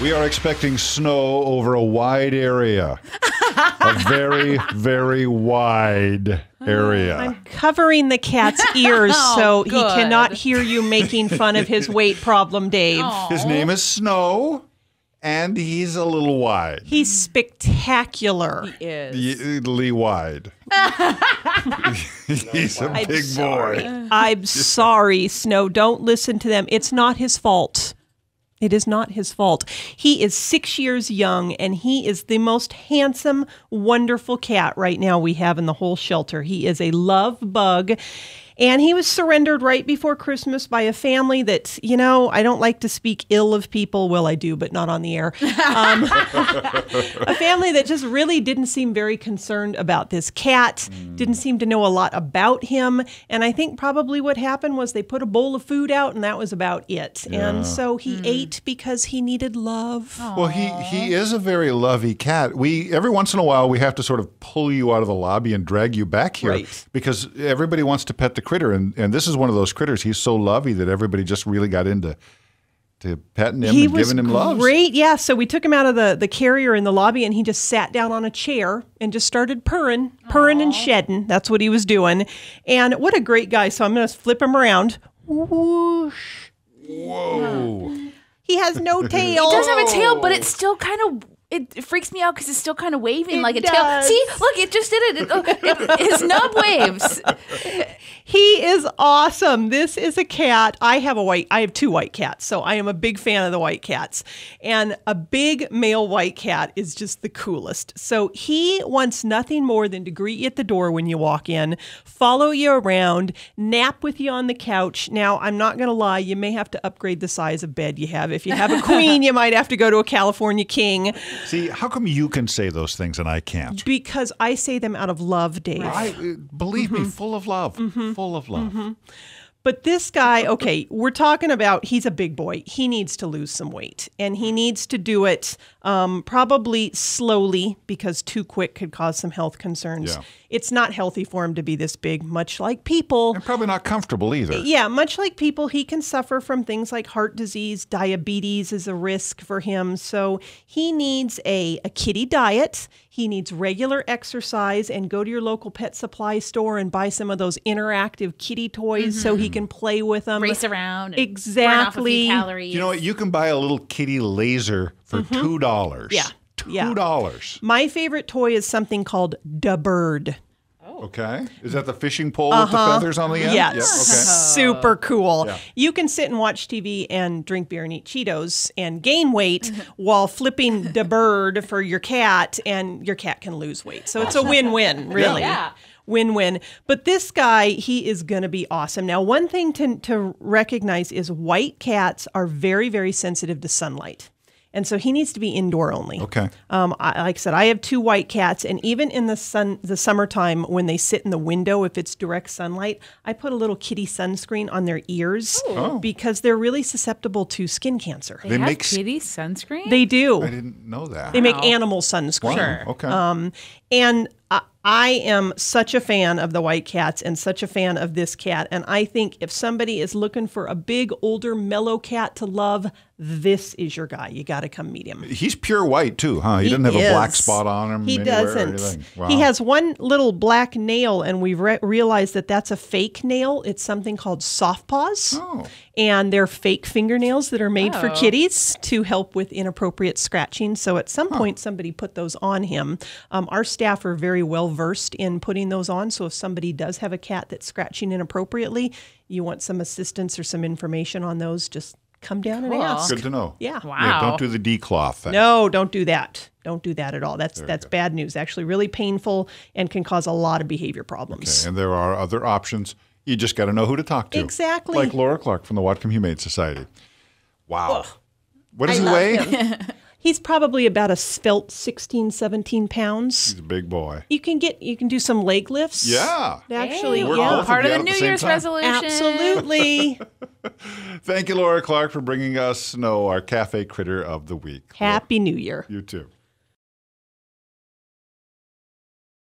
We are expecting snow over a wide area. A very, very wide area. I'm covering the cat's ears so he cannot hear you making fun of his weight problem, Dave. His name is Snow, and he's a little wide. He's spectacular. He is. Lee wide. He's a big boy. I'm sorry, Snow. Don't listen to them. It's not his fault. It is not his fault. He is 6 years young, and he is the most handsome, wonderful cat right now we have in the whole shelter. He is a love bug. And he was surrendered right before Christmas by a family that, you know, I don't like to speak ill of people. Well, I do, but not on the air. A family that just really didn't seem very concerned about this cat, didn't seem to know a lot about him. And I think probably what happened was they put a bowl of food out, and that was about it. Yeah. And so he ate because he needed love. Aww. Well, he is a very lovey cat. Every once in a while, we have to sort of pull you out of the lobby and drag you back here because everybody wants to pet the critter, and this is one of those critters. He's so lovey that everybody just really got into petting him and giving him love. Great, yeah. So we took him out of the carrier in the lobby, and he just sat down on a chair and just started purring and shedding. That's what he was doing. And what a great guy. So I'm going to flip him around. Whoosh. Whoa. He has no tail. He does have a tail, but it's still kind of... It freaks me out because it's still kind of waving like a tail. See, look, it just did it. His nub waves. He is awesome. This is a cat. I have two white cats, so I am a big fan of the white cats. And a big male white cat is just the coolest. So he wants nothing more than to greet you at the door when you walk in, follow you around, nap with you on the couch. Now, I'm not going to lie, you may have to upgrade the size of bed you have. If you have a queen, you might have to go to a California king. See, how come you can say those things and I can't? Because I say them out of love, Dave. Believe me, full of love. Full of love. But this guy, okay, we're talking about, he's a big boy. He needs to lose some weight. And he needs to do it probably slowly because too quick could cause some health concerns. Yeah. It's not healthy for him to be this big, much like people. And probably not comfortable either. Yeah, much like people, he can suffer from things like heart disease. Diabetes is a risk for him. So he needs a kitty diet. He needs regular exercise, and go to your local pet supply store and buy some of those interactive kitty toys so he can play with them. Race around. And exactly. Burn off a few calories. You know what? You can buy a little kitty laser for $2. Yeah. $2. My favorite toy is something called Da Bird. Okay. Is that the fishing pole with the feathers on the end? Yes. Yep. Okay. Super cool. Yeah. You can sit and watch TV and drink beer and eat Cheetos and gain weight while flipping Da Bird for your cat, and your cat can lose weight. So it's a win-win, really. Yeah. Win-win. But this guy, he is going to be awesome. Now, one thing to recognize is white cats are very, very sensitive to sunlight. And so he needs to be indoor only. Okay. Like I said, I have two white cats, and even in the summertime when they sit in the window, if it's direct sunlight, I put a little kitty sunscreen on their ears because they're really susceptible to skin cancer. They have kitty sunscreen? They do. I didn't know that. They make animal sunscreen. Wow. Okay. And I am such a fan of the white cats and such a fan of this cat. And I think if somebody is looking for a big, older, mellow cat to love, this is your guy. You got to come meet him. He's pure white too, huh? He doesn't have a black spot on him. He doesn't. Wow. He has one little black nail, and we've realized that that's a fake nail. It's something called soft paws. Oh. And they're fake fingernails that are made for kitties to help with inappropriate scratching. So at some point, somebody put those on him. Our staff are very well versed in putting those on. So if somebody does have a cat that's scratching inappropriately, you want some assistance or some information on those, just come down and ask. Good to know. Yeah. Wow. Yeah, don't do the decloth thing. No, don't do that. Don't do that at all. That's bad news. Actually, really painful and can cause a lot of behavior problems. Okay. And there are other options. You just got to know who to talk to. Exactly. Like Laura Clark from the Whatcom Humane Society. Wow. What does he weigh? He's probably about a svelte 16, 17 pounds. He's a big boy. You can do some leg lifts. Yeah. Actually, We're yeah. both Part of you the at the New same Year's time. resolution. Absolutely. Thank you, Laura Clark, for bringing us Snow, our KAFE Kritter of the Week. Happy New Year. You too.